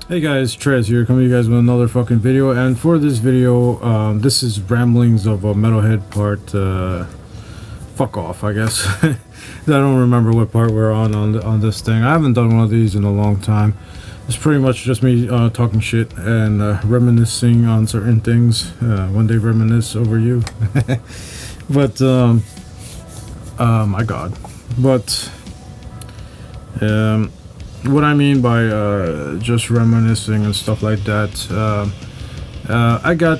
Hey guys, Trez here, coming to you guys with another fucking video. And for this video, this is Ramblings of a Metalhead part, fuck off, I guess. I don't remember what part we're on this thing. I haven't done one of these in a long time. It's pretty much just me talking shit and reminiscing on certain things when they reminisce over you. But, my god. But, what I mean by just reminiscing and stuff like that, I got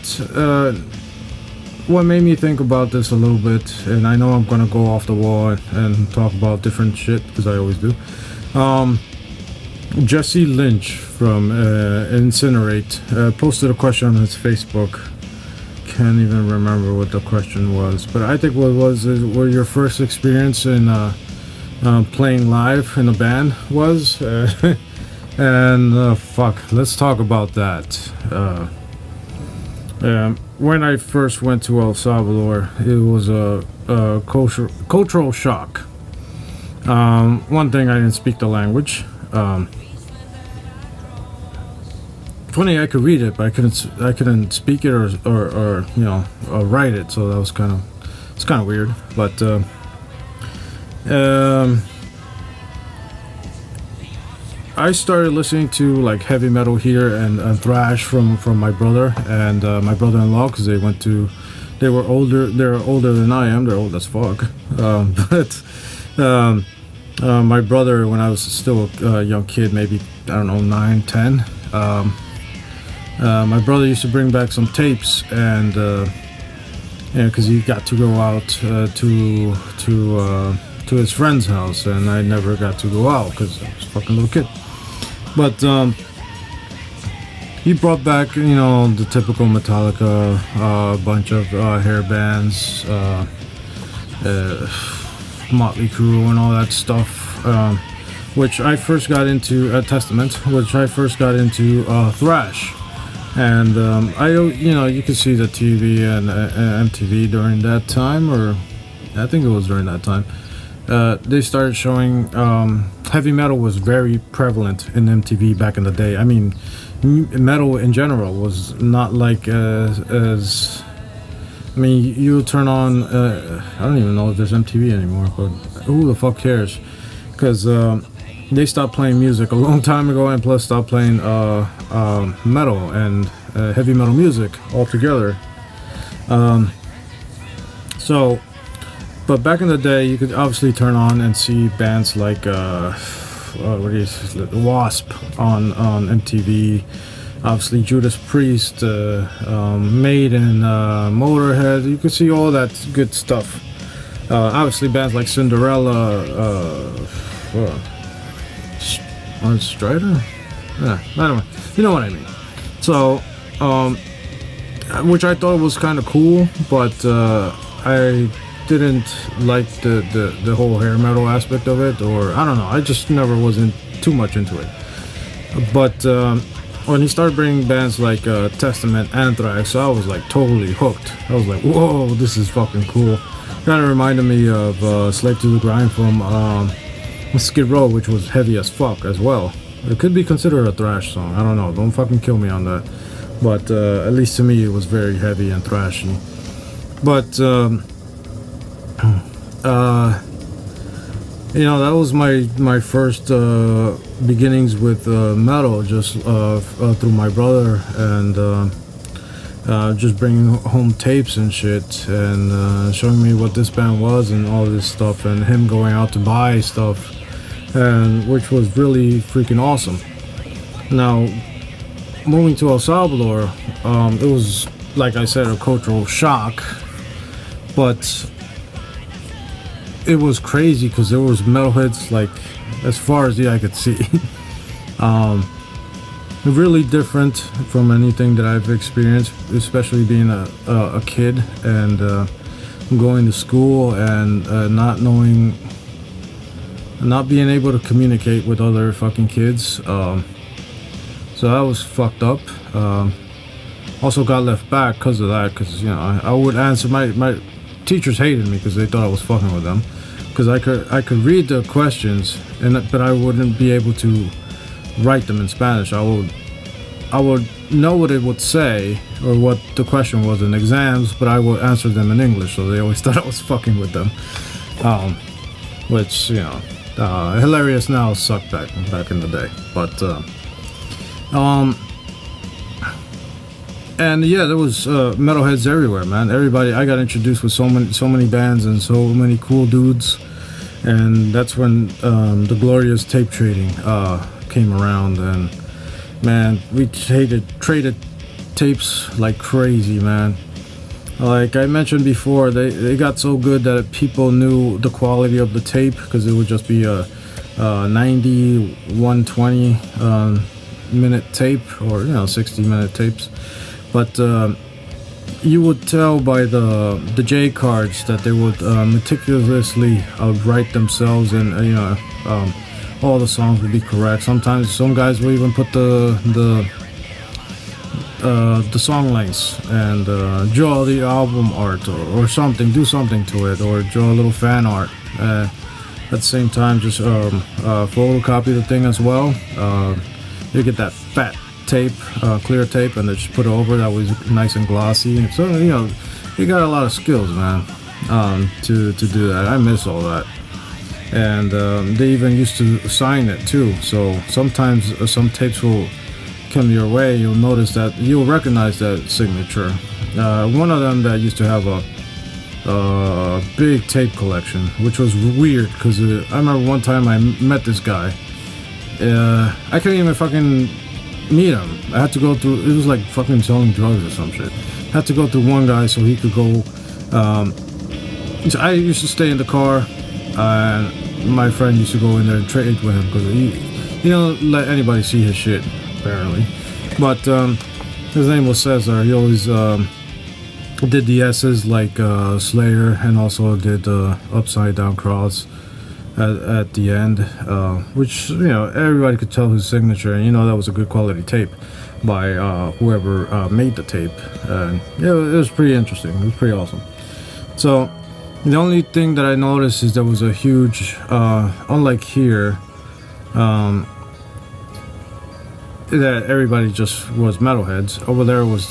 what made me think about this a little bit, and I know I'm gonna go off the wall and talk about different shit because I always do. Jesse Lynch from Incinerate posted a question on his Facebook. Can't even remember what the question was, but I think what your first experience in playing live in a band was, and fuck, let's talk about that. When I first went to El Salvador, it was a cultural shock. One thing, I didn't speak the language. Funny, I could read it, but I couldn't speak it or you know, write it. So that was it's kind of weird, but. I started listening to like heavy metal here and thrash from my brother and my brother-in-law, because they were older. They're older than I am. They're old as fuck. But my brother, when I was still a young kid, maybe I don't know, 9, 10. My brother used to bring back some tapes, and because he got to go out to his friend's house, and I never got to go out because I was a fucking little kid. But he brought back, you know, the typical Metallica, bunch of hair bands, Motley Crue, and all that stuff. Which I first got into Testament, which I first got into thrash, and you know, you could see the TV and MTV during that time, or I think it was during that time. They started showing heavy metal was very prevalent in MTV back in the day. I mean, metal in general was not like as I mean, you turn on I don't even know if there's MTV anymore, but who the fuck cares? Because they stopped playing music a long time ago, and plus stopped playing metal and heavy metal music altogether. So. But back in the day, you could obviously turn on and see bands like Wasp on MTV, obviously Judas Priest, Maiden, Motorhead. You could see all that good stuff. Obviously bands like Cinderella, Strider? Yeah, anyway, you know what I mean. So, which I thought was kind of cool, but I didn't like the whole hair metal aspect of it, or I don't know, I just never wasn't too much into it. But when he started bringing bands like Testament, Anthrax, I was like totally hooked. I was like, whoa, this is fucking cool. Kind of reminded me of Slave to the Grind from Skid Row, which was heavy as fuck as well. It could be considered a thrash song, I don't know, don't fucking kill me on that. But at least to me it was very heavy and thrashy. But you know, that was my first beginnings with metal, just through my brother, and just bringing home tapes and shit, and showing me what this band was and all this stuff, and him going out to buy stuff, and which was really freaking awesome. Now, moving to El Salvador, it was, like I said, a cultural shock, but it was crazy because there was metalheads like as far as the eye could see. Really different from anything that I've experienced, especially being a kid and going to school and not being able to communicate with other fucking kids. So that was fucked up. Also got left back because of that, because, you know, I would answer my teachers hated me because they thought I was fucking with them, because I could read the questions, but I wouldn't be able to write them in Spanish. I would I would know what it would say or what the question was in exams, but I would answer them in English, so they always thought I was fucking with them. Which, hilarious now, sucked back in the day. But and yeah, there was metalheads everywhere, man. Everybody, I got introduced with so many bands and so many cool dudes, and that's when the glorious tape trading came around, and man, we traded tapes like crazy, man. Like I mentioned before, they got so good that people knew the quality of the tape, because it would just be a 90, 120 minute tape, or 60-minute tapes. But you would tell by the J cards that they would meticulously write themselves, and all the songs would be correct. Sometimes some guys will even put the song lengths and draw the album art or something, do something to it, or draw a little fan art. At the same time, just photocopy the thing as well. You get that fat tape, clear tape, and they just put it over. That was nice and glossy. So you got a lot of skills, man, to do that. I miss all that. And they even used to sign it too. So sometimes some tapes will come your way. You'll notice that you'll recognize that signature. One of them that used to have a big tape collection, which was weird, because I remember one time I met this guy. I couldn't even fucking meet him. I had to go through, it was like fucking selling drugs or some shit. I had to go through one guy so he could go. I used to stay in the car, and my friend used to go in there and trade with him, because he don't let anybody see his shit, apparently. But his name was Cesar. He always did the S's like Slayer, and also did Upside Down Cross at the end, which everybody could tell his signature, and that was a good quality tape by whoever made the tape. And it was pretty interesting. It was pretty awesome. So the only thing that I noticed is there was a huge, unlike here, that everybody just was metalheads. Over there was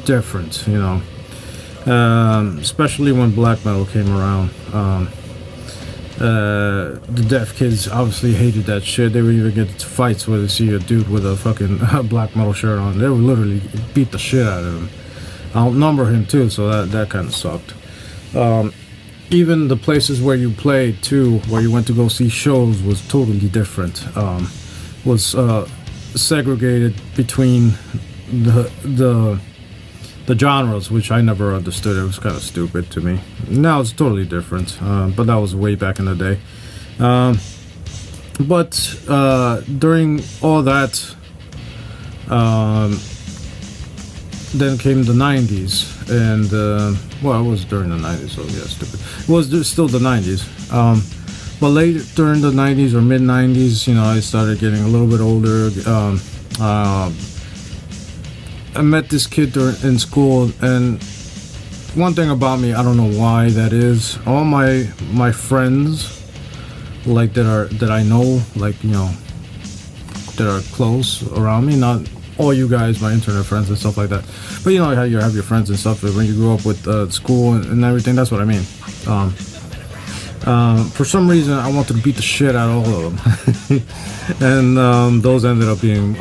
different, especially when black metal came around. The deaf kids obviously hated that shit. They would even get into fights where they see a dude with a fucking black metal shirt on. They would literally beat the shit out of him. Outnumber him too, so that kind of sucked. Even the places where you played too, where you went to go see shows, was totally different. Was segregated between the genres, which I never understood. It was kind of stupid to me. Now it's totally different, but that was way back in the day. But during all that, then came the 90s, and it was during the 90s, so yeah, stupid. It was still the 90s. But late during the 90s or mid 90s, I started getting a little bit older. I met this kid in school, and one thing about me, I don't know why that is. All my friends, like that I know, like that are close around me, not all you guys, my internet friends and stuff like that. But how you have your friends and stuff when you grow up with school and everything. That's what I mean. For some reason, I wanted to beat the shit out of all of them, and those ended up being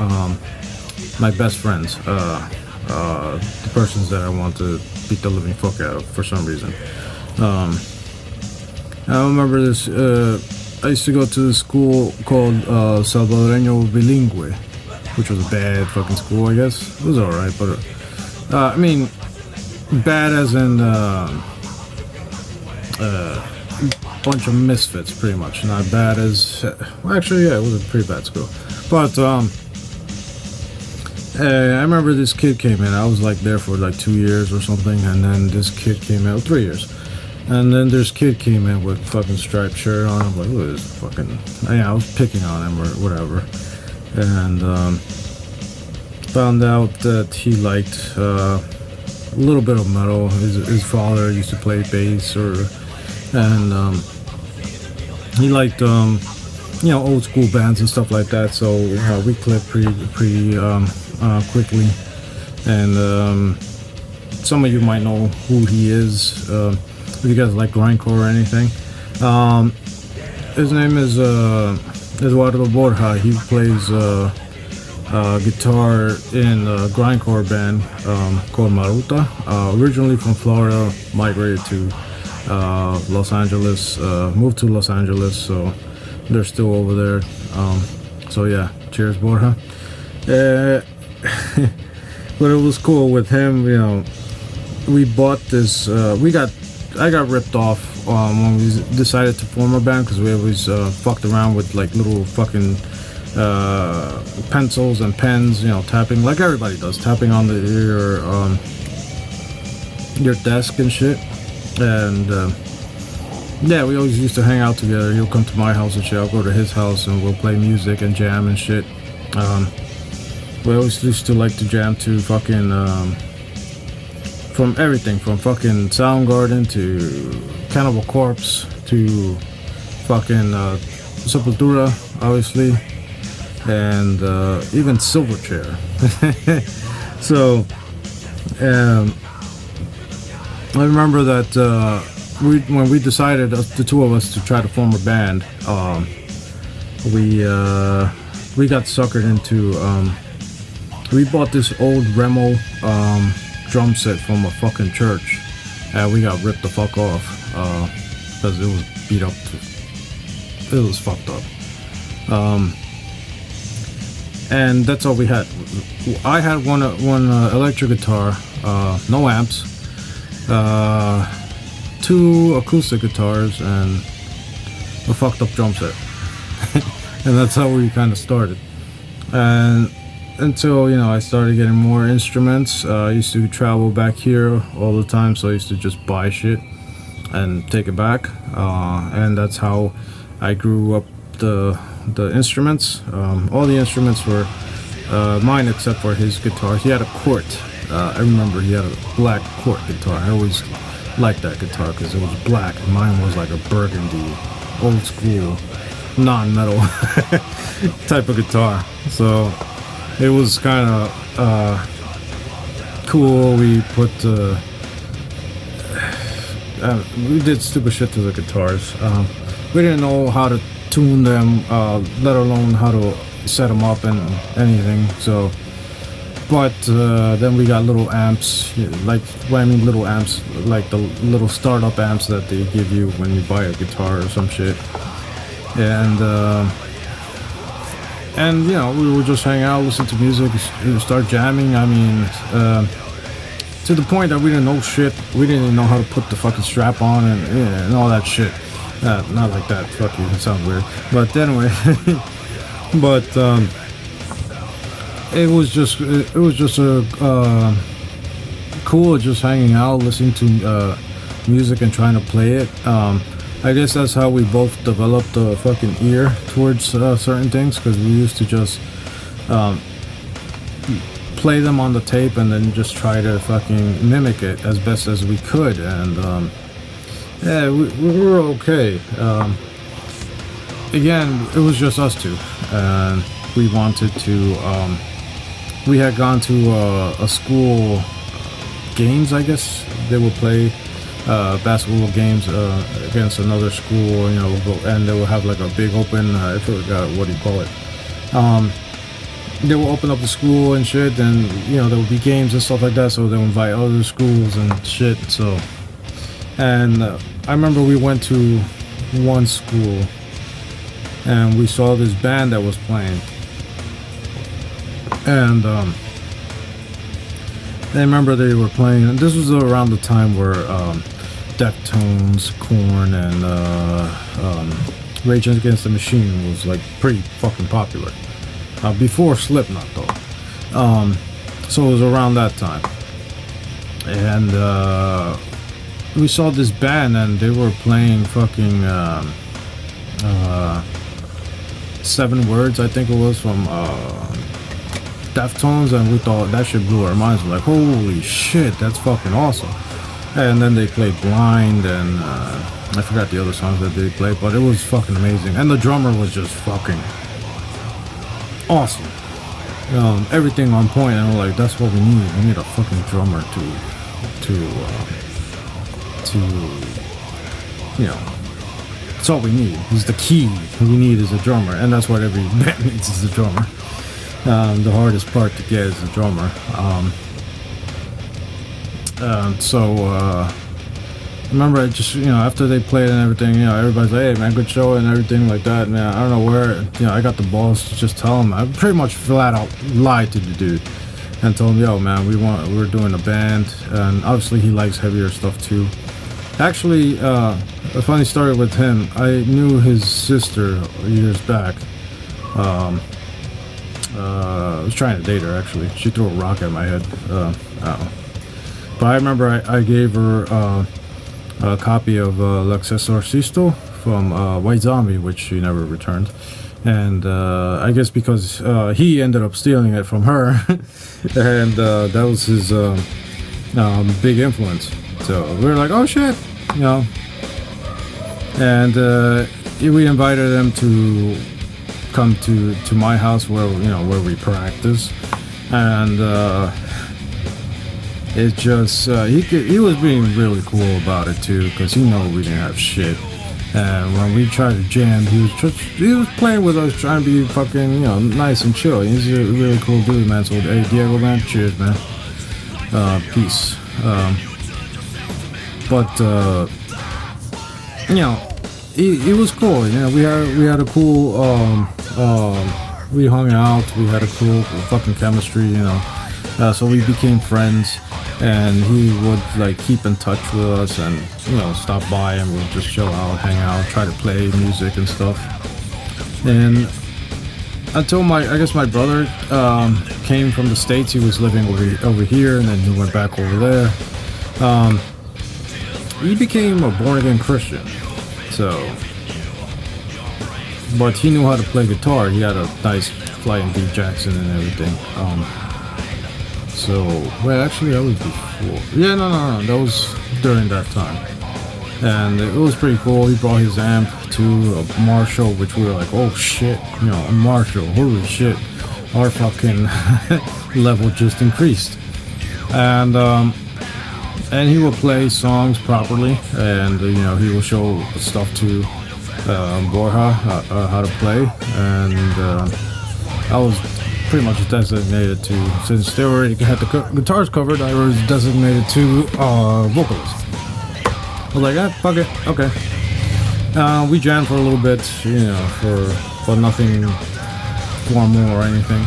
my best friends, the persons that I want to beat the living fuck out of for some reason. I remember this. I used to go to a school called Salvadoreño Bilingüe, which was a bad fucking school, I guess. It was alright, but I mean, bad as in bunch of misfits, pretty much. Not bad as actually, yeah, it was a pretty bad school. But I remember this kid came in. I was like there for like 2 years or something, and then this kid came in, 3 years, and then this kid came in with fucking striped shirt on. I'm like, what is this fucking? I was picking on him or whatever, and found out that he liked a little bit of metal. His father used to play bass, and he liked old school bands and stuff like that. So we clicked pretty quickly, and some of you might know who he is if you guys like grindcore or anything. His name is Eduardo Borja. He plays guitar in a grindcore band called Maruta. Originally from Florida, migrated to Los Angeles, moved to Los Angeles, so they're still over there. So yeah, cheers, Borja. But it was cool with him. We bought this. I got ripped off when we decided to form a band, because we always fucked around with like little fucking pencils and pens, tapping like everybody does, tapping on your desk and shit. And yeah, we always used to hang out together. He'll come to my house and shit, I'll go to his house, and we'll play music and jam and shit. We always used to like to jam to fucking from everything from fucking Soundgarden to Cannibal Corpse to fucking Sepultura, obviously, and even Silverchair. So I remember that when we decided, the two of us, to try to form a band, we got suckered into. We bought this old Remo drum set from a fucking church, and we got ripped the fuck off because it was beat up. It was fucked up. And that's all we had. I had one electric guitar, no amps, 2 acoustic guitars, and a fucked up drum set. And that's how we kind of started. And until I started getting more instruments. I used to travel back here all the time, so I used to just buy shit and take it back, and that's how I grew up the instruments. All the instruments were mine except for his guitar. He had a Cort. I remember he had a black Cort guitar. I always liked that guitar because it was black, and mine was like a burgundy, old school, non-metal type of guitar. So it was kind of cool. We put we did stupid shit to the guitars. We didn't know how to tune them, let alone how to set them up and anything. So, but then we got little amps, little amps, like the little startup amps that they give you when you buy a guitar or some shit. And we would just hang out, listen to music, start jamming. I mean, to the point that we didn't know shit. We didn't even know how to put the fucking strap on and all that shit. Not like that. Fuck you. It sounds weird. But anyway, but it was just a cool, just hanging out, listening to music and trying to play it. I guess that's how we both developed a fucking ear towards certain things, because we used to just play them on the tape and then just try to fucking mimic it as best as we could. And yeah, we were okay. Again, it was just us two, and we wanted to. We had gone to a school games, I guess they would play. Basketball games against another school, and they will have like a big open, I forgot what do you call it. They will open up the school and shit, and there will be games and stuff like that, so they'll invite other schools and shit. So, and I remember we went to one school and we saw this band that was playing, and I remember they were playing, and this was around the time where Deftones, Korn, and Rage Against the Machine was like pretty fucking popular. Before Slipknot though. So it was around that time. And we saw this band and they were playing fucking 7 Words, I think it was, from Deftones, and we thought that shit blew our minds. We're like, holy shit, that's fucking awesome. And then they played Blind and I forgot the other songs that they played, but it was fucking amazing. And the drummer was just fucking awesome. Everything on point, and I'm like, that's what we need. We need a fucking drummer to you know, that's all we need. Is the key we need is a drummer, and that's what every band needs is a drummer. The hardest part to get is a drummer. Remember, I just, after they played and everything, everybody's like, hey man, good show and everything like that. Man, I don't know where, I got the balls to just tell him. I pretty much flat out lied to the dude and told him, yo man, we're doing a band, and obviously he likes heavier stuff too. Actually, a funny story with him, I knew his sister years back. I was trying to date her actually. She threw a rock at my head. I don't know. But I remember I gave her a copy of L'Exorcisto from White Zombie, which she never returned. And I guess because he ended up stealing it from her, and that was his big influence. So we were like, oh shit, And we invited him to come to my house where we practice, and it just he was being really cool about it too, because he knew we didn't have shit. And when we tried to jam, he was playing with us, trying to be fucking nice and chill. He's a really cool dude, man. So hey Diego, man, cheers, man. Peace. It was cool. We had a cool. We hung out. We had a cool fucking chemistry. So we became friends, and he would like keep in touch with us, and stop by, and we'd just chill out, hang out, try to play music and stuff. And until my brother came from the States. He was living over here, and then he went back over there. He became a born-again Christian. So, but he knew how to play guitar. He had a nice Flying D Jackson and everything. Actually that was before. Yeah, no, that was during that time. And it was pretty cool. He brought his amp to a Marshall, which we were like, oh shit, a Marshall, holy shit. Our fucking level just increased. And he will play songs properly, and he will show stuff to Borja how to play, and I was pretty much designated to, since they already had the guitars covered, I was designated to vocalist. I was like, fuck it, okay. We jammed for a little bit, but nothing formal or anything.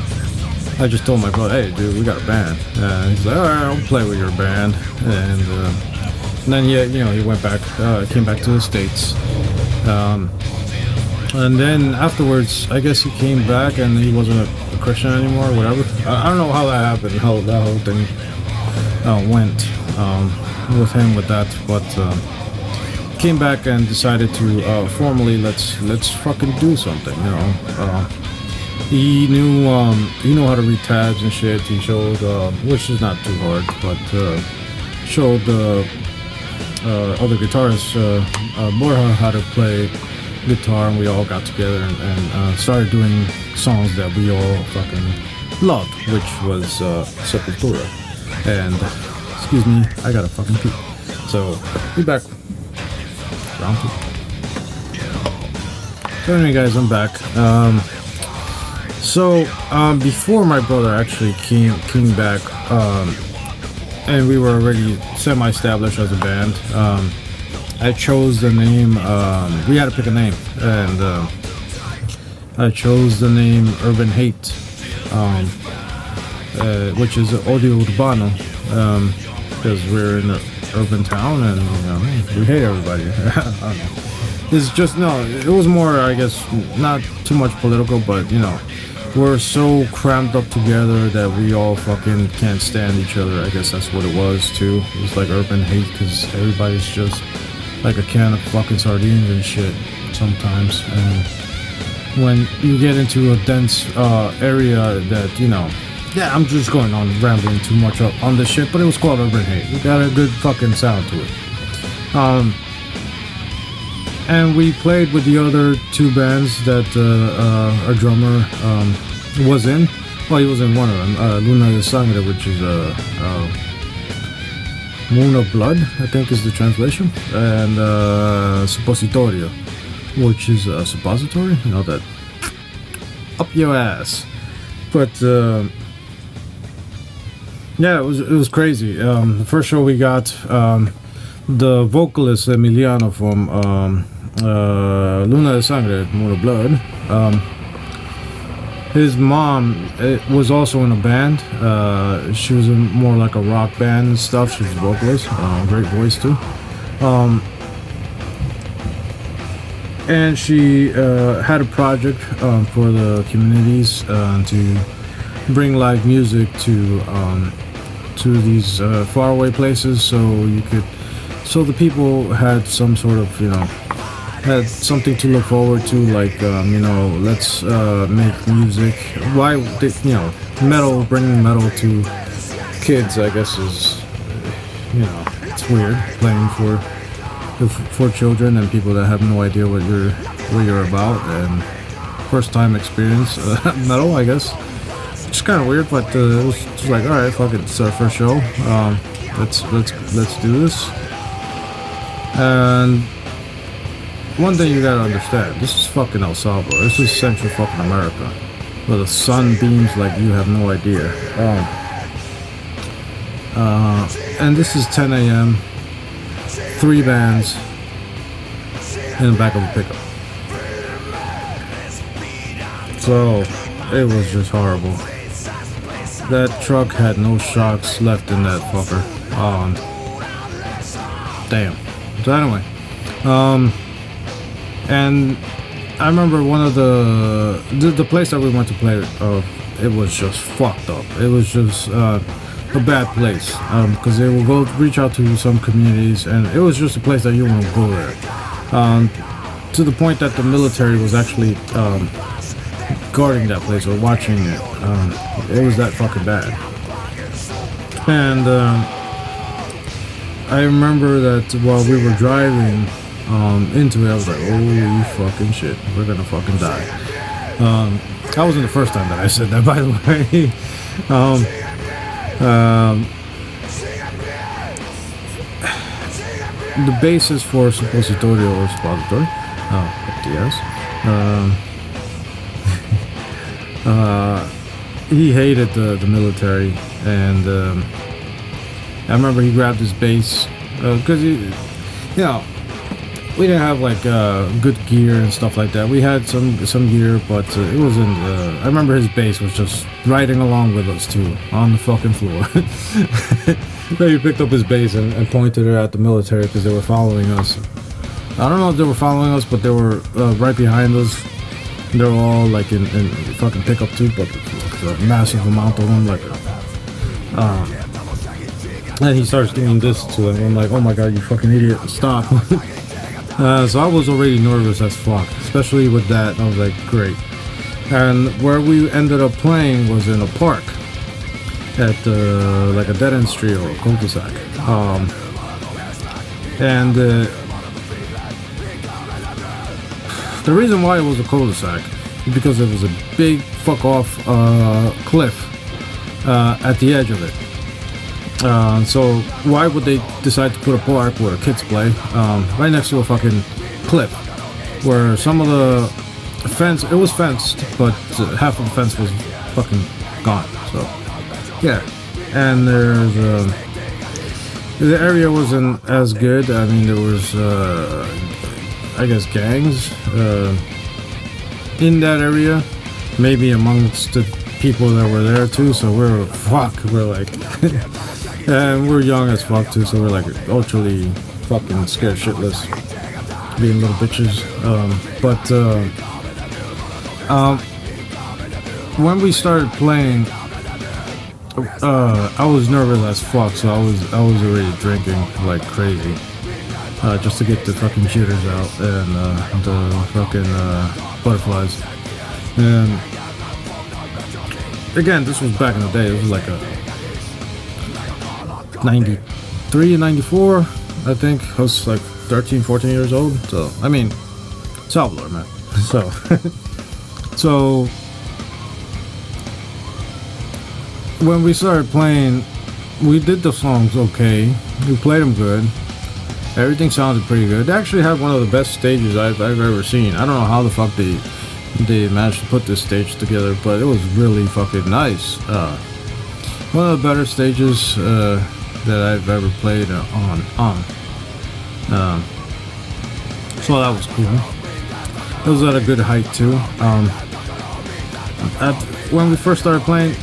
I just told my brother, hey dude, we got a band. He's like, alright, I'll play with your band. And then he went back, came back to the States. And then afterwards, I guess he came back and he wasn't a Christian anymore, or whatever. I don't know how that happened, how that whole thing went with him with that, but came back and decided to formally let's fucking do something, He knew how to read tabs and shit. He showed, which is not too hard, but showed other guitarists, Borja, how to play guitar, and we all got together and started doing songs that we all fucking loved, which was Sepultura. And excuse me, I got a fucking pee. So be back. Round two. So anyway, guys, I'm back. Before my brother actually came back, and we were already semi-established as a band, I chose the name, we had to pick a name, and I chose the name Urban Hate, which is audio urbano, because we're in an urban town, and we hate everybody. I don't know. It's just, it was more, I guess, not too much political, but we're so cramped up together that we all fucking can't stand each other. I guess that's what it was too. It was like urban hate, because everybody's just like a can of fucking sardines and shit sometimes. And when you get into a dense area that, yeah, I'm just going on rambling too much on this shit, but it was called urban hate. It got a good fucking sound to it. and we played with the other two bands that our drummer was in. Well, he was in one of them, Luna de Sangre, which is Moon of Blood, I think is the translation, and Suppositorio, which is a suppository, you know, that up your ass. But yeah, it was crazy. The first show we got, the vocalist Emiliano from Luna de Sangre, Moon of Blood. His mom was also in a band. She was in more like a rock band and stuff. She was a vocalist, great voice too. And she had a project for the communities to bring live music to these faraway places, so the people had some sort of, you know, had something to look forward to, like, you know, let's make music. Why, you know, metal, bringing metal to kids, I guess, is, you know, it's weird, playing for children and people that have no idea what you're about, and first time experience metal, I guess. It's kind of weird, but it was just like, all right, fuck it, it's our first show. Let's do this. And one thing you gotta understand, this is fucking El Salvador. This is Central fucking America, where the sun beams like you have no idea. And this is 10 a.m. 3 bands in the back of a pickup. So it was just horrible. That truck had no shocks left in that fucker. Damn. So anyway, and I remember one of the place that we went to play, it was just fucked up. It was just a bad place, because they will go reach out to some communities, and it was just a place that you want to go there. To the point that the military was actually guarding that place or watching it. It was that fucking bad. And I remember that while we were driving into it, I was like, holy fucking shit, we're gonna fucking die. That wasn't the first time that I said that, by the way. The basis for Suppositorio or Suppository, he hated the military, and I remember he grabbed his bass, because you know, we didn't have like good gear and stuff like that. We had some gear, but it wasn't. I remember his bass was just riding along with us too on the fucking floor. He picked up his bass and pointed it at the military because they were following us. I don't know if they were following us, but they were right behind us. They were all like in fucking pickup too, but a massive amount of them, like. And he starts doing this to them. I'm like, oh my god, you fucking idiot, stop. So I was already nervous as fuck, especially with that. I was like, great. And where we ended up playing was in a park at like a dead end street or a cul-de-sac. And the reason why it was a cul-de-sac is because there was a big fuck off cliff at the edge of it. So why would they decide to put a park where kids play right next to a fucking cliff where some of the fence, it was fenced, but half of the fence was fucking gone. So yeah, and the area wasn't as good. I mean, there was I guess gangs in that area, maybe amongst the people that were there too. So we're like and we're young as fuck too, so we're like ultra fucking scared shitless, being little bitches. When we started playing, I was nervous as fuck, so I was already drinking like crazy, just to get the fucking jitters out and the fucking butterflies. And again, this was back in the day. It was like a 93 and 94, I think. I was like 13, 14 years old. So I mean, Salvador, man. So so when we started playing, we did the songs okay. We played them good. Everything sounded pretty good. They actually had one of the best stages I've ever seen. I don't know how the fuck they managed to put this stage together, but it was really fucking nice. One of the better stages that I've ever played on. So that was cool. It was at a good height too. When we first started playing,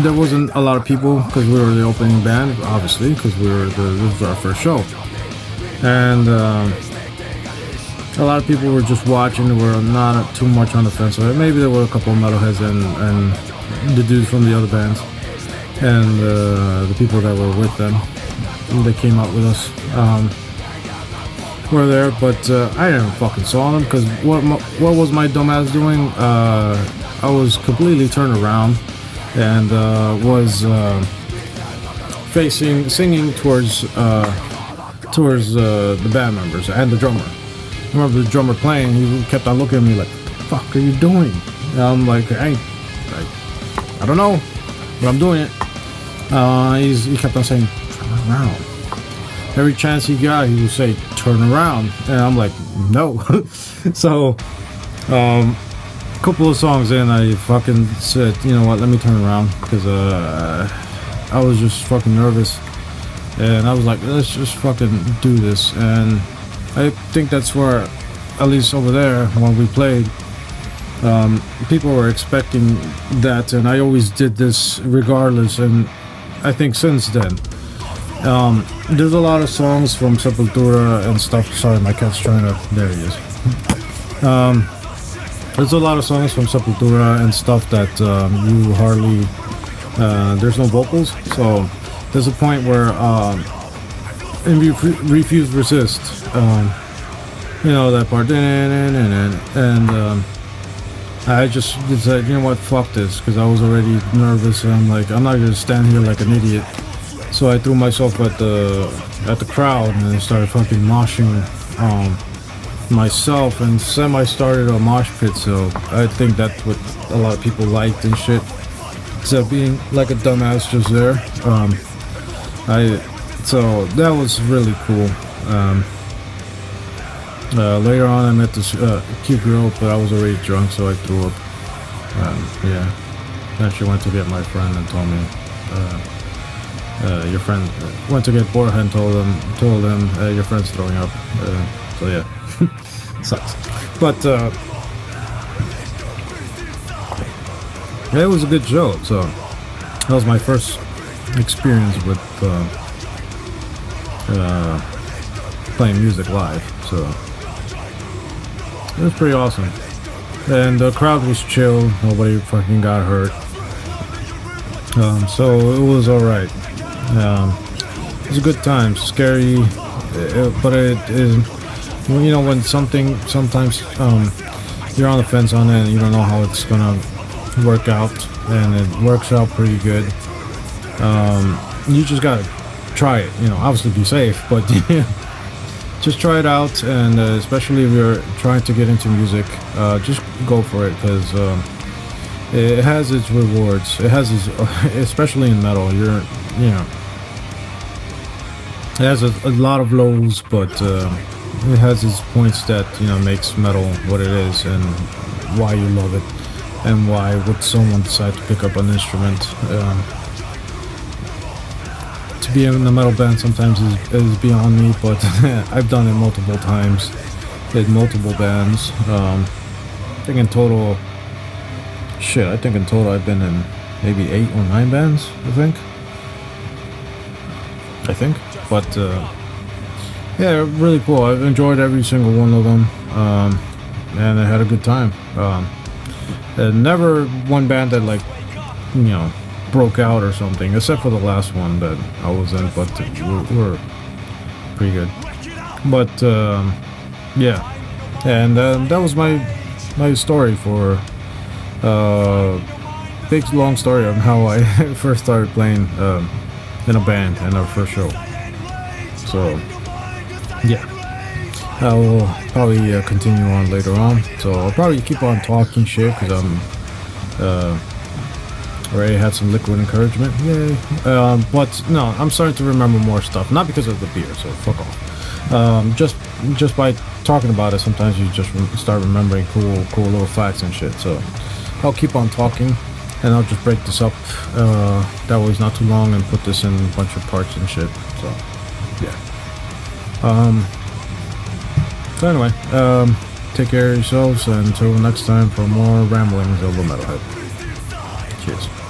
there wasn't a lot of people because we were the opening band, obviously, because this was our first show, and a lot of people were just watching. They were not too much on the fence. So maybe there were a couple of metalheads and the dudes from the other bands and the people that were with them. They came out with us. Were there, but I never fucking saw them because what was my dumbass doing? I was completely turned around and was singing towards the band members and the drummer. I remember the drummer playing. He kept on looking at me like, "What the fuck are you doing?" And I'm like, I don't know, but I'm doing it. He kept on saying, "Turn around." Every chance he got, he would say, "Turn around," and I'm like, "No." So, a couple of songs in, I fucking said, "You know what? Let me turn around," because I was just fucking nervous, and I was like, "Let's just fucking do this." And I think that's where, at least over there when we played, people were expecting that, and I always did this regardless. And I think since then, there's a lot of songs from Sepultura and stuff. Sorry, my cat's trying to. There he is. There's a lot of songs from Sepultura and stuff that you hardly. There's no vocals, so there's a point where in Refuse Resist, you know that part, and I just said, you know what, fuck this, because I was already nervous, and I'm like, I'm not gonna stand here like an idiot. So I threw myself at the crowd and I started fucking moshing myself and semi-started a mosh pit. So I think that's what a lot of people liked and shit. So being like a dumbass just there. So that was really cool. Later on I met this cute girl, but I was already drunk, so I threw up. Yeah. Then she went to get my friend and told me, your friend went to get Borja and told him your friend's throwing up. So yeah, sucks. But it was a good show. So that was my first experience with playing music live. So it was pretty awesome, and the crowd was chill. Nobody fucking got hurt. So it was all right. It was a good time. Scary, but it is. You know, when something sometimes you're on the fence on it and you don't know how it's gonna work out, and it works out pretty good. You just gotta try it. You know, obviously be safe, but just try it out. And especially if you're trying to get into music, just go for it, because it has its rewards. It has its, especially in metal. You know. It has a lot of lows, but it has its points that, you know, makes metal what it is and why you love it, and why would someone decide to pick up an instrument. To be in a metal band sometimes is beyond me, but I've done it multiple times in multiple bands. I think in total I've been in maybe 8 or 9 bands, I think. But yeah, really cool. I've enjoyed every single one of them, and I had a good time. Never one band that, like, you know, broke out or something, except for the last one that I was in, but we're pretty good. But yeah, and that was my story for big long story on how I first started playing in a band in our first show. So yeah, I will probably continue on later on. So I'll probably keep on talking shit because I'm already had some liquid encouragement. Yay. But no, I'm starting to remember more stuff. Not because of the beer, so fuck off. Just by talking about it, sometimes you just start remembering cool little facts and shit. So I'll keep on talking, and I'll just break this up. That way it's not too long, and put this in a bunch of parts and shit. So yeah. So anyway, take care of yourselves, and until next time for more ramblings of a metalhead. Cheers.